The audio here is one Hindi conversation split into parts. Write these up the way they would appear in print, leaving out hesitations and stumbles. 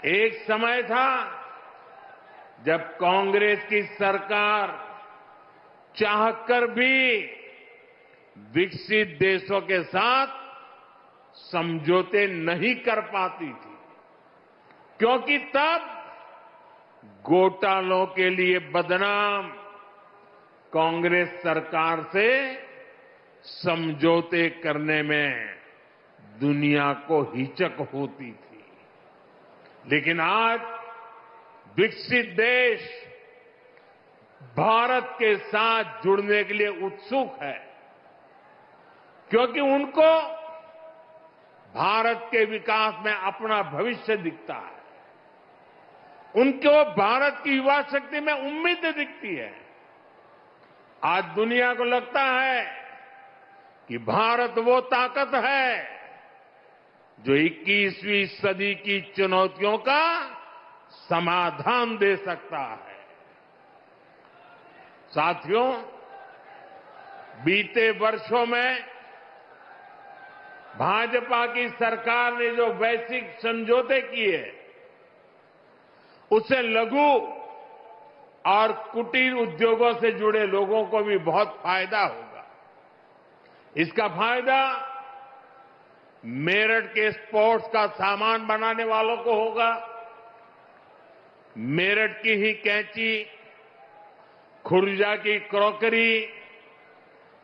एक समय था जब कांग्रेस की सरकार चाहकर भी विकसित देशों के साथ समझौते नहीं कर पाती थी, क्योंकि तब घोटालों के लिए बदनाम कांग्रेस सरकार से समझौते करने में दुनिया को हिचक होती थी। लेकिन आज विकसित देश भारत के साथ जुड़ने के लिए उत्सुक है, क्योंकि उनको भारत के विकास में अपना भविष्य दिखता है। उनको भारत की युवा शक्ति में उम्मीद दिखती है। आज दुनिया को लगता है कि भारत वो ताकत है जो 21वीं सदी की चुनौतियों का समाधान दे सकता है। साथियों, बीते वर्षों में भाजपा की सरकार ने जो वैश्विक समझौते किए, उससे लघु और कुटीर उद्योगों से जुड़े लोगों को भी बहुत फायदा होगा। इसका फायदा मेरठ के स्पोर्ट्स का सामान बनाने वालों को होगा। मेरठ की ही कैंची, खुर्जा की क्रॉकरी,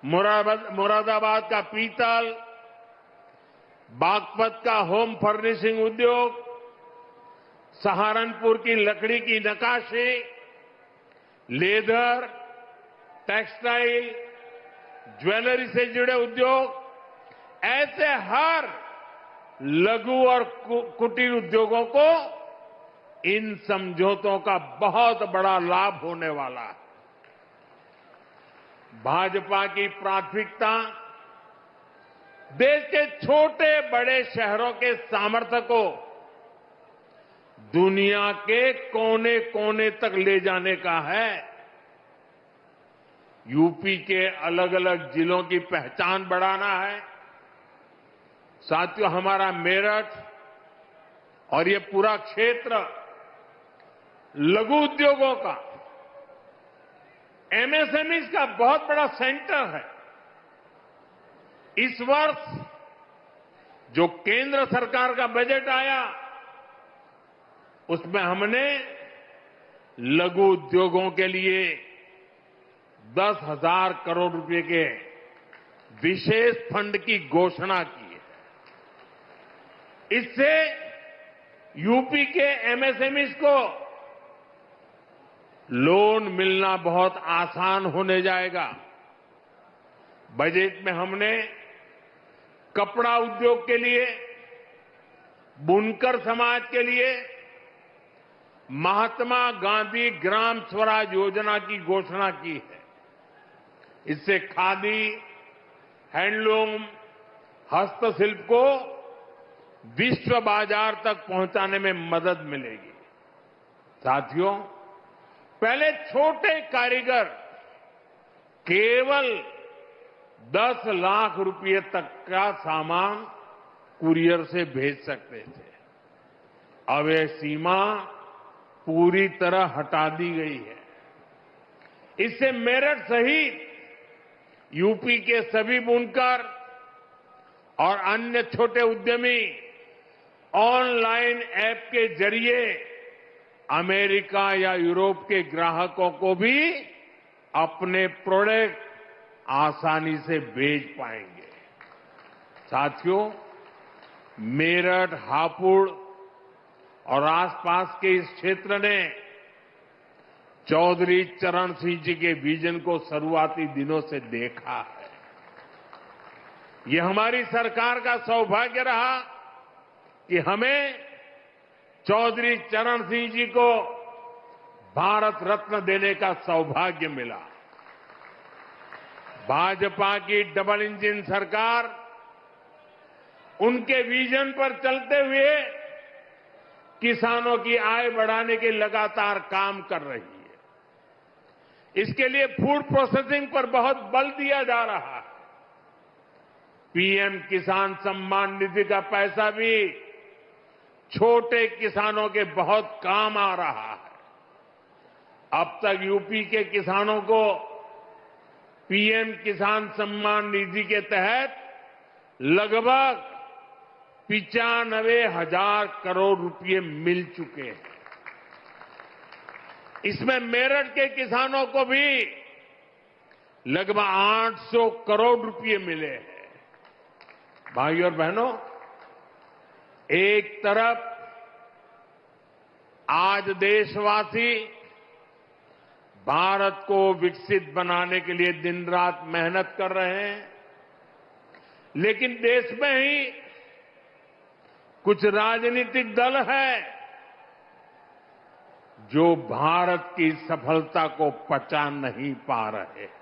मुरादाबाद का पीतल, बागपत का होम फर्निशिंग उद्योग, सहारनपुर की लकड़ी की नक्काशी, लेदर, टेक्सटाइल, ज्वेलरी से जुड़े उद्योग, ऐसे हर लघु और कुटीर उद्योगों को इन समझौतों का बहुत बड़ा लाभ होने वाला है। भाजपा की प्राथमिकता देश के छोटे बड़े शहरों के सामर्थ्य को दुनिया के कोने कोने तक ले जाने का है। यूपी के अलग अलग जिलों की पहचान बढ़ाना है। साथियों, हमारा मेरठ और ये पूरा क्षेत्र लघु उद्योगों का, एमएसएमई का बहुत बड़ा सेंटर है। इस वर्ष जो केंद्र सरकार का बजट आया, उसमें हमने लघु उद्योगों के लिए 10,000 करोड़ रुपए के विशेष फंड की घोषणा की है। इससे यूपी के एमएसएमईज को लोन मिलना बहुत आसान होने जाएगा। बजट में हमने कपड़ा उद्योग के लिए, बुनकर समाज के लिए महात्मा गांधी ग्राम स्वराज योजना की घोषणा की है। इससे खादी, हैंडलूम, हस्तशिल्प को विश्व बाजार तक पहुंचाने में मदद मिलेगी। साथियों, पहले छोटे कारीगर केवल 10 लाख रुपए तक का सामान कुरियर से भेज सकते थे। अब यह सीमा पूरी तरह हटा दी गई है। इससे मेरठ सहित यूपी के सभी बुनकर और अन्य छोटे उद्यमी ऑनलाइन ऐप के जरिए अमेरिका या यूरोप के ग्राहकों को भी अपने प्रोडक्ट आसानी से बेच पाएंगे। साथियों, मेरठ, हापुड़ और आसपास के इस क्षेत्र ने चौधरी चरण सिंह जी के विजन को शुरुआती दिनों से देखा है। यह हमारी सरकार का सौभाग्य रहा कि हमें चौधरी चरण सिंह जी को भारत रत्न देने का सौभाग्य मिला। भाजपा की डबल इंजन सरकार उनके विजन पर चलते हुए किसानों की आय बढ़ाने के लगातार काम कर रही है। इसके लिए फूड प्रोसेसिंग पर बहुत बल दिया जा रहा है। पीएम किसान सम्मान निधि का पैसा भी छोटे किसानों के बहुत काम आ रहा है। अब तक यूपी के किसानों को पीएम किसान सम्मान निधि के तहत लगभग 95,000 करोड़ रुपए मिल चुके हैं। इसमें मेरठ के किसानों को भी लगभग 800 करोड़ रुपए मिले हैं। भाइयों और बहनों, एक तरफ आज देशवासी भारत को विकसित बनाने के लिए दिन रात मेहनत कर रहे हैं, लेकिन देश में ही कुछ राजनीतिक दल हैं जो भारत की सफलता को पचा नहीं पा रहे हैं।